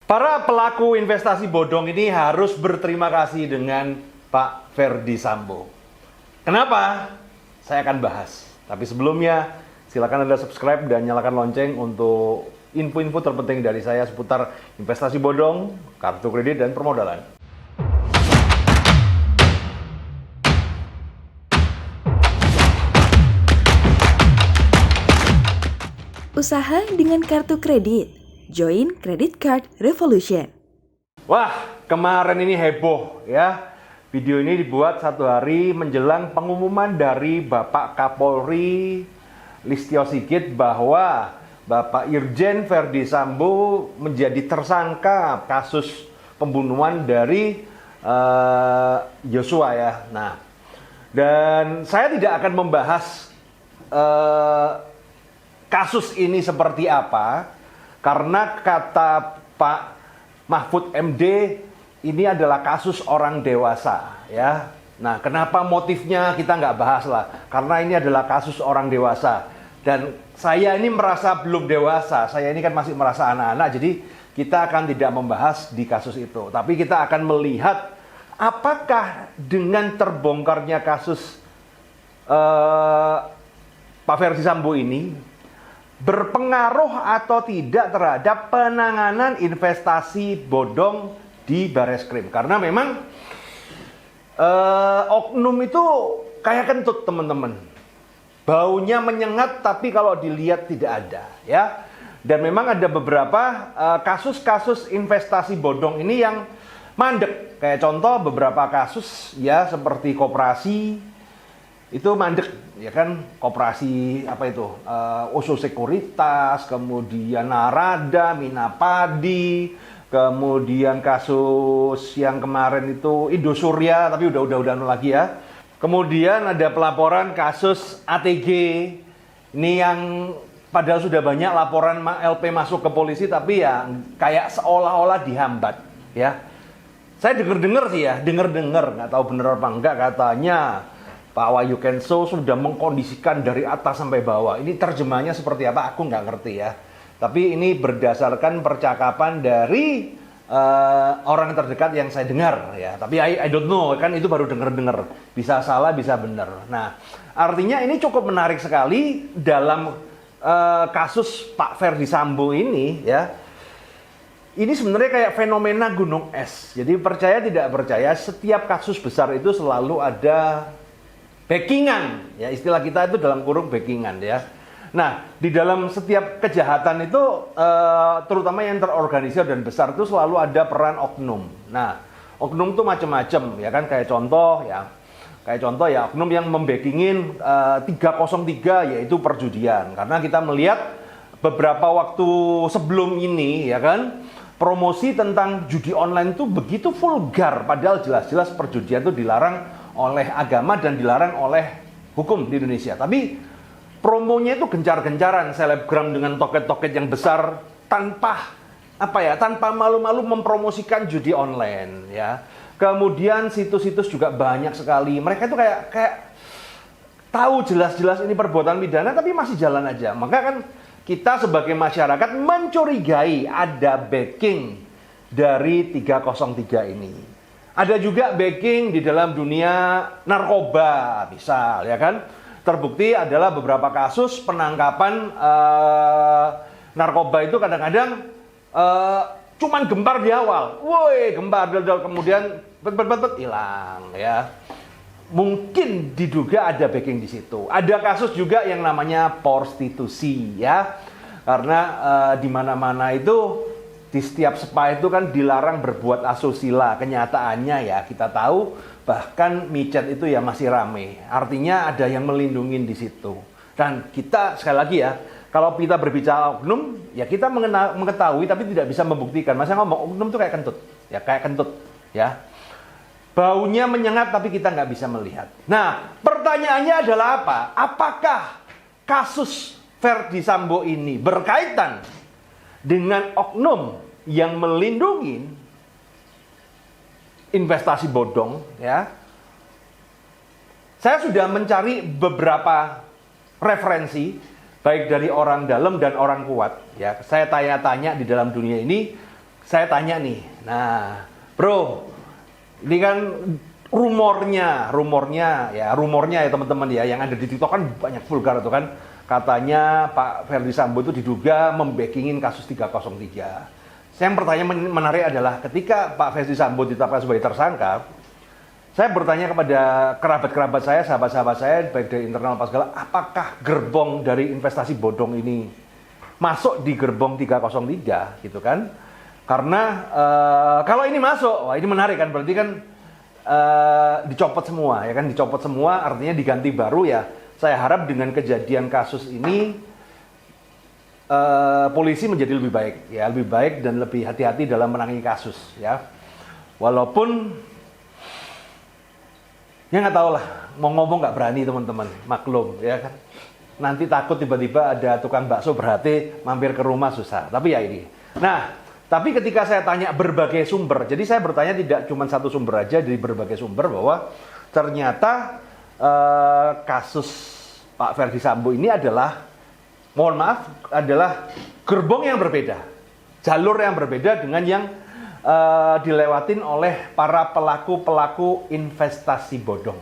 Para pelaku investasi bodong ini harus berterima kasih dengan Pak Ferdy Sambo. Kenapa? Saya akan bahas. Tapi sebelumnya, silakan Anda subscribe dan nyalakan lonceng untuk info-info terpenting dari saya seputar investasi bodong, kartu kredit, dan permodalan. Usaha dengan kartu kredit. Join Credit Card Revolution. Wah, kemarin ini heboh ya. Video ini dibuat satu hari menjelang pengumuman dari Bapak Kapolri Listio Sigit bahwa Bapak Irjen Ferdy Sambo menjadi tersangka kasus pembunuhan dari Joshua ya. Nah, dan saya tidak akan membahas kasus ini seperti apa, karena kata Pak Mahfud MD ini adalah kasus orang dewasa ya. Nah, kenapa motifnya kita nggak bahas lah, karena ini adalah kasus orang dewasa. Dan saya ini merasa belum dewasa, saya ini kan masih merasa anak-anak, jadi kita akan tidak membahas di kasus itu. Tapi kita akan melihat apakah dengan terbongkarnya kasus Pak Ferdy Sambo ini berpengaruh atau tidak terhadap penanganan investasi bodong di Bareskrim. Karena memang oknum itu kayak kentut, teman-teman. Baunya menyengat, tapi kalau dilihat tidak ada ya. Dan memang ada beberapa kasus-kasus investasi bodong ini yang mandek. Kayak contoh beberapa kasus ya, seperti koperasi itu mandek ya kan, koperasi apa itu, Oso Sekuritas, kemudian Narada, Minapadi, kemudian kasus yang kemarin itu Indosurya, tapi udah lagi ya. Kemudian ada pelaporan kasus ATG ini yang padahal sudah banyak laporan LP masuk ke polisi, tapi ya kayak seolah-olah dihambat ya. Saya dengar sih ya, nggak tahu bener apa enggak, katanya Pak Wahyu Kenso sudah mengkondisikan dari atas sampai bawah. Ini terjemahnya seperti apa? Aku nggak ngerti ya. Tapi ini berdasarkan percakapan dari orang terdekat yang saya dengar ya. Tapi I don't know, kan itu baru dengar. Bisa salah, bisa benar. Nah, artinya ini cukup menarik sekali dalam kasus Pak Ferdy Sambo ini ya. Ini sebenarnya kayak fenomena gunung es. Jadi percaya tidak percaya, setiap kasus besar itu selalu ada backingan, ya istilah kita itu dalam kurung backingan ya. Nah, di dalam setiap kejahatan itu, terutama yang terorganisir dan besar itu selalu ada peran oknum. Nah, oknum itu macam-macam ya kan, kayak contoh ya oknum yang membackingin 303 yaitu perjudian. Karena kita melihat beberapa waktu sebelum ini ya kan, promosi tentang judi online itu begitu vulgar, padahal jelas-jelas perjudian itu dilarang oleh agama dan dilarang oleh hukum di Indonesia. Tapi promonya itu gencar-gencaran, selebgram dengan toket-toket yang besar tanpa malu-malu mempromosikan judi online ya. Kemudian situs-situs juga banyak sekali. Mereka itu kayak tahu jelas-jelas ini perbuatan pidana tapi masih jalan aja. Maka kan kita sebagai masyarakat mencurigai ada backing dari 303 ini. Ada juga backing di dalam dunia narkoba, misal ya kan. Terbukti adalah beberapa kasus penangkapan narkoba itu kadang-kadang cuman gempar di awal. Woi, gempar, kemudian hilang ya. Mungkin diduga ada backing di situ. Ada kasus juga yang namanya prostitusi ya. Karena di mana-mana itu, di setiap spa itu kan dilarang berbuat asusila. Kenyataannya ya kita tahu, bahkan micet itu ya masih rame. Artinya ada yang melindungi di situ. Dan kita sekali lagi ya, kalau kita berbicara oknum, ya kita mengetahui tapi tidak bisa membuktikan. Masa ngomong oknum itu kayak kentut ya. Baunya menyengat tapi kita nggak bisa melihat. Nah, pertanyaannya adalah apa? Apakah kasus Ferdy Sambo ini berkaitan dengan oknum yang melindungi investasi bodong ya? Saya sudah mencari beberapa referensi baik dari orang dalam dan orang kuat ya. Saya tanya-tanya di dalam dunia ini saya tanya nih, nah bro, ini kan rumornya ya teman-teman ya, yang ada di TikTok kan banyak vulgar itu kan, katanya Pak Ferdi Sambo itu diduga membackingin kasus 303. Yang pertanyaan menarik adalah ketika Pak Ferdi Sambo ditetapkan sebagai tersangka, saya bertanya kepada kerabat-kerabat saya, sahabat-sahabat saya, baik dari internal apa segala, apakah gerbong dari investasi bodong ini masuk di gerbong 303 gitu kan? Karena kalau ini masuk, wah ini menarik kan, berarti kan dicopot semua ya kan, dicopot semua artinya diganti baru ya. Saya harap dengan kejadian kasus ini polisi menjadi lebih baik dan lebih hati-hati dalam menangani kasus ya. Walaupun ya nggak tahu lah, mau ngomong nggak berani teman-teman, maklum ya kan. Nanti takut tiba-tiba ada tukang bakso berhati mampir ke rumah susah. Tapi ya ini. Nah, tapi ketika saya tanya berbagai sumber, jadi saya bertanya tidak cuma satu sumber aja, dari berbagai sumber bahwa ternyata kasus Pak Ferdi Sambo ini adalah, mohon maaf, adalah gerbong yang berbeda, jalur yang berbeda dengan yang dilewatin oleh para pelaku investasi bodong,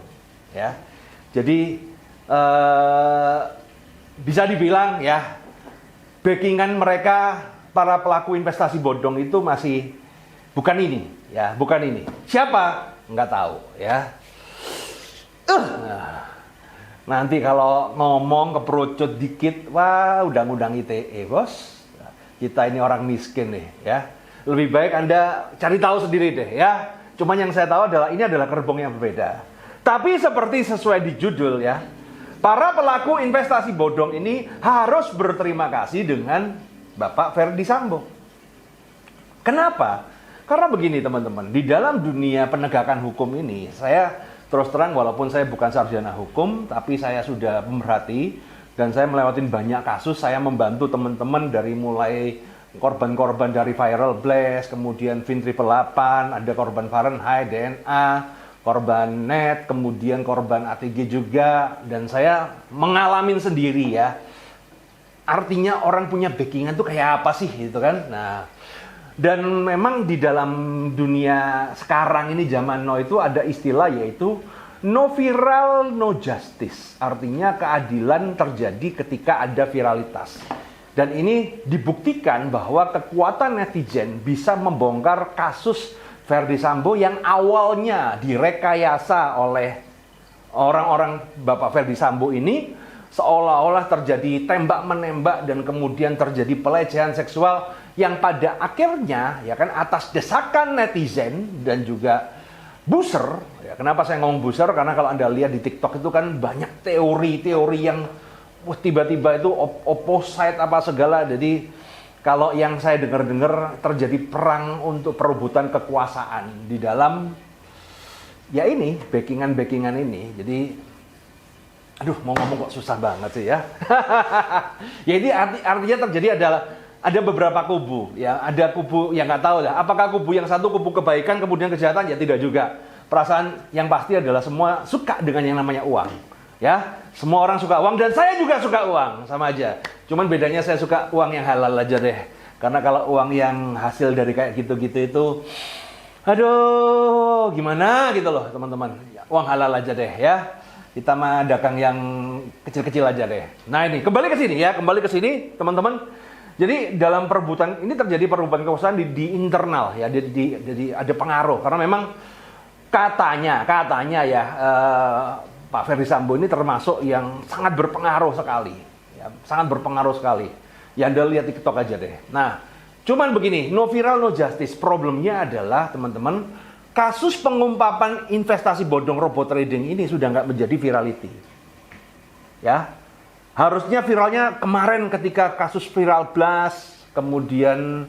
ya. Jadi bisa dibilang ya, backingan mereka para pelaku investasi bodong itu masih bukan ini, ya, bukan ini. Siapa? Nggak tahu, ya. Nanti kalau ngomong keperucut dikit, wah undang-undang ITE, bos. Kita ini orang miskin nih, ya. Lebih baik Anda cari tahu sendiri deh, ya. Cuman yang saya tahu adalah ini adalah gerbong yang berbeda. Tapi seperti sesuai di judul ya, para pelaku investasi bodong ini harus berterima kasih dengan Bapak Ferdi Sambo. Kenapa? Karena begini teman-teman, di dalam dunia penegakan hukum ini, saya terus terang walaupun saya bukan sarjana hukum, tapi saya sudah pemerhati dan saya melewati banyak kasus. Saya membantu teman-teman dari mulai korban-korban dari Viral Blast, kemudian Fin 888, ada korban Fahrenheit, DNA, korban net, kemudian korban ATG juga, dan saya mengalamin sendiri ya. Artinya orang punya backingan tuh kayak apa sih gitu kan. Nah, dan memang di dalam dunia sekarang ini zaman now itu ada istilah yaitu no viral no justice. Artinya keadilan terjadi ketika ada viralitas. Dan ini dibuktikan bahwa kekuatan netizen bisa membongkar kasus Ferdi Sambo yang awalnya direkayasa oleh orang-orang Bapak Ferdi Sambo ini, seolah-olah terjadi tembak-menembak dan kemudian terjadi pelecehan seksual yang pada akhirnya ya kan atas desakan netizen dan juga buzzer. Ya, kenapa saya ngomong buzzer? Karena kalau Anda lihat di TikTok itu kan banyak teori-teori yang tiba-tiba itu opposite apa segala. Jadi kalau yang saya dengar-dengar terjadi perang untuk perebutan kekuasaan di dalam ya ini backingan ini. Jadi aduh, mau ngomong kok susah banget sih ya. Ya ini artinya terjadi adalah ada beberapa kubu, ya ada kubu yang nggak tahu lah. Apakah kubu yang satu kubu kebaikan kemudian kejahatan? Ya tidak juga. Perasaan yang pasti adalah semua suka dengan yang namanya uang, ya. Semua orang suka uang dan saya juga suka uang, sama aja. Cuman bedanya saya suka uang yang halal aja deh. Karena kalau uang yang hasil dari kayak gitu-gitu itu, aduh, gimana gitu loh teman-teman. Uang halal aja deh ya. Kita mah dagang yang kecil-kecil aja deh. Nah ini, kembali ke sini teman-teman. Jadi dalam perebutan, ini terjadi perebutan kekuasaan di internal ya, jadi ada pengaruh. Karena memang katanya ya, Pak Ferdi Sambo ini termasuk yang sangat berpengaruh sekali. Ya, sangat berpengaruh sekali. Ya Anda lihat di TikTok aja deh. Nah, cuman begini, no viral no justice. Problemnya adalah teman-teman, kasus pengumpapan investasi bodong robot trading ini sudah nggak menjadi virality. Ya, harusnya viralnya kemarin ketika kasus Viral Blast, kemudian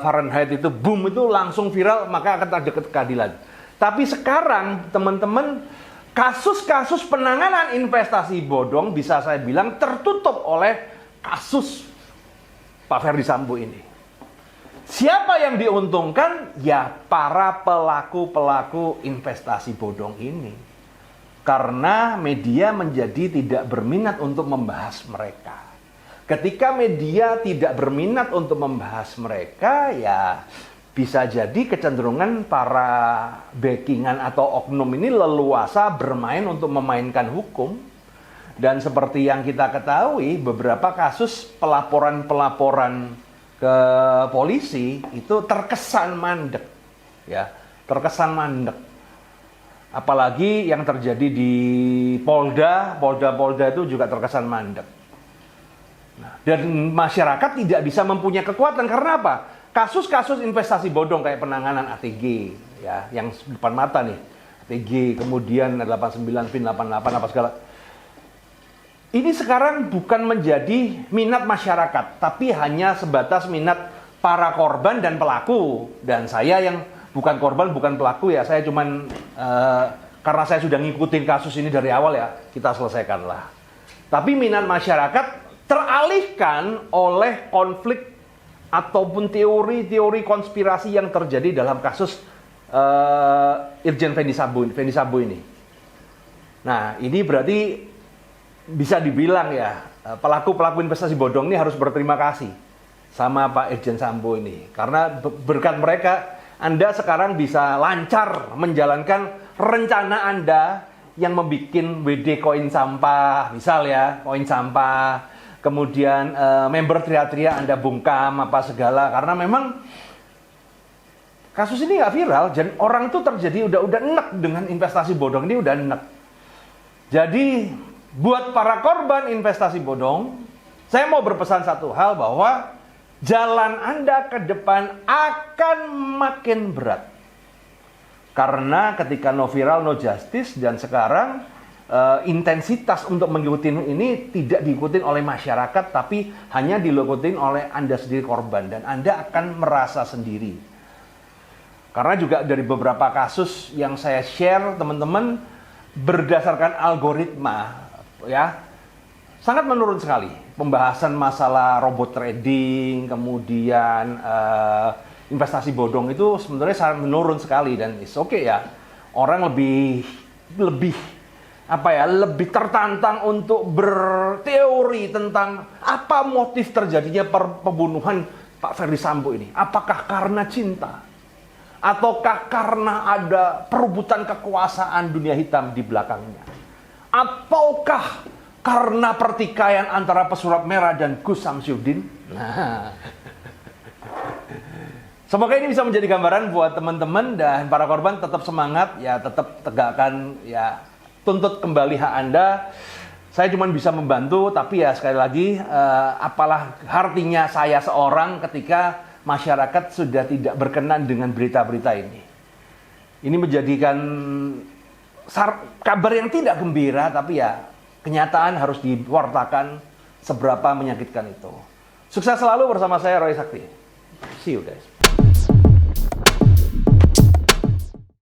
Fahrenheit itu boom itu langsung viral, maka akan ada keadilan. Tapi sekarang teman-teman, kasus-kasus penanganan investasi bodong bisa saya bilang tertutup oleh kasus Pak Ferdi Sambo ini. Siapa yang diuntungkan? Ya para pelaku investasi bodong ini. Karena media menjadi tidak berminat untuk membahas mereka. Ketika media tidak berminat untuk membahas mereka, ya bisa jadi kecenderungan para backingan atau oknum ini leluasa bermain untuk memainkan hukum. Dan seperti yang kita ketahui, beberapa kasus pelaporan-pelaporan ke polisi itu terkesan mandek, ya, terkesan mandek. Apalagi yang terjadi di Polda itu juga terkesan mandek. Dan masyarakat tidak bisa mempunyai kekuatan karena apa? Kasus-kasus investasi bodong kayak penanganan ATG, ya, yang depan mata nih, ATG, kemudian 89, PIN 88, apa segala. Ini sekarang bukan menjadi minat masyarakat, tapi hanya sebatas minat para korban dan pelaku. Dan saya yang bukan korban, bukan pelaku, ya, saya cuman karena saya sudah ngikutin kasus ini dari awal, ya, kita selesaikanlah. Tapi minat masyarakat teralihkan oleh konflik ataupun teori-teori konspirasi yang terjadi dalam kasus Irjen Fendi Sambo ini. Nah, ini berarti bisa dibilang, ya, pelaku-pelaku investasi bodong ini harus berterima kasih sama Pak Irjen Sambo ini. Karena berkat mereka, Anda sekarang bisa lancar menjalankan rencana Anda yang membuat WD koin sampah, misal, ya, koin sampah. Kemudian member teriak-teriak Anda bungkam apa segala, karena memang kasus ini nggak viral dan orang itu terjadi udah enek dengan investasi bodong ini, udah enek. Jadi buat para korban investasi bodong, saya mau berpesan satu hal, bahwa jalan Anda ke depan akan makin berat. Karena ketika no viral no justice, dan sekarang intensitas untuk mengikuti ini tidak diikuti oleh masyarakat, tapi hanya diikuti oleh Anda sendiri korban, dan Anda akan merasa sendiri. Karena juga dari beberapa kasus yang saya share, teman-teman, berdasarkan algoritma, ya, sangat menurun sekali. Pembahasan masalah robot trading, kemudian investasi bodong itu sebenarnya sangat menurun sekali, dan it's okay, ya. Orang lebih tertantang untuk berteori tentang apa motif terjadinya pembunuhan Pak Ferdi Sambo ini. Apakah karena cinta? Ataukah karena ada perebutan kekuasaan dunia hitam di belakangnya? Ataukah karena pertikaian antara Pesulap Merah dan Gus Samsudin? Nah, semoga ini bisa menjadi gambaran buat teman-teman dan para korban. Tetap semangat, ya, tetap tegakkan, ya, tuntut kembali hak Anda. Saya cuma bisa membantu, tapi ya sekali lagi, apalah artinya saya seorang ketika masyarakat sudah tidak berkenan dengan berita-berita ini. Ini menjadikan kabar yang tidak gembira, tapi ya kenyataan harus diwartakan seberapa menyakitkan itu. Sukses selalu bersama saya, Roy Sakti. See you guys.